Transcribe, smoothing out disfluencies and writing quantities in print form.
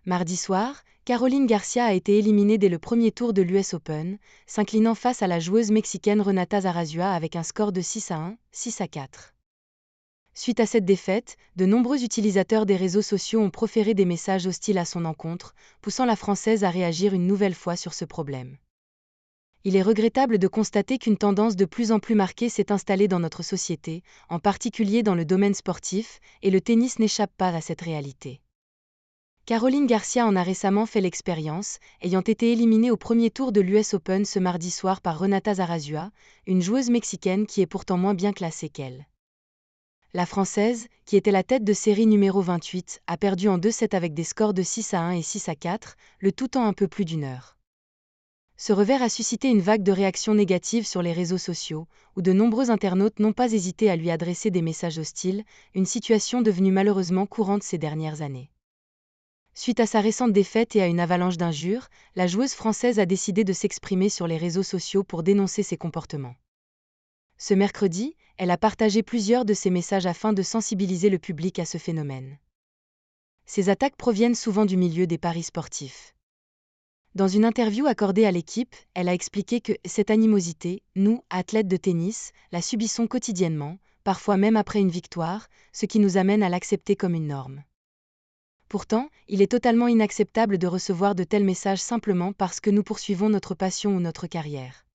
Mardi soir, Caroline Garcia a été éliminée dès le premier tour de l'US Open, s'inclinant face à la joueuse mexicaine Renata Zarazúa avec un score de 6-1, 6-4. Suite à cette défaite, de nombreux utilisateurs des réseaux sociaux ont proféré des messages hostiles à son encontre, poussant la Française à réagir une nouvelle fois sur ce problème. Il est regrettable de constater qu'une tendance de plus en plus marquée s'est installée dans notre société, en particulier dans le domaine sportif, et le tennis n'échappe pas à cette réalité. Caroline Garcia en a récemment fait l'expérience, ayant été éliminée au premier tour de l'US Open ce mardi soir par Renata Zarazúa, une joueuse mexicaine qui est pourtant moins bien classée qu'elle. La Française, qui était la tête de série numéro 28, a perdu en 2-7 avec des scores de 6-1 et 6-4, le tout en un peu plus d'une heure. Ce revers a suscité une vague de réactions négatives sur les réseaux sociaux, où de nombreux internautes n'ont pas hésité à lui adresser des messages hostiles, une situation devenue malheureusement courante ces dernières années. Suite à sa récente défaite et à une avalanche d'injures, la joueuse française a décidé de s'exprimer sur les réseaux sociaux pour dénoncer ses comportements. Ce mercredi, elle a partagé plusieurs de ses messages afin de sensibiliser le public à ce phénomène. Ces attaques proviennent souvent du milieu des paris sportifs. Dans une interview accordée à l'équipe, elle a expliqué que cette animosité, nous, athlètes de tennis, la subissons quotidiennement, parfois même après une victoire, ce qui nous amène à l'accepter comme une norme. Pourtant, il est totalement inacceptable de recevoir de tels messages simplement parce que nous poursuivons notre passion ou notre carrière.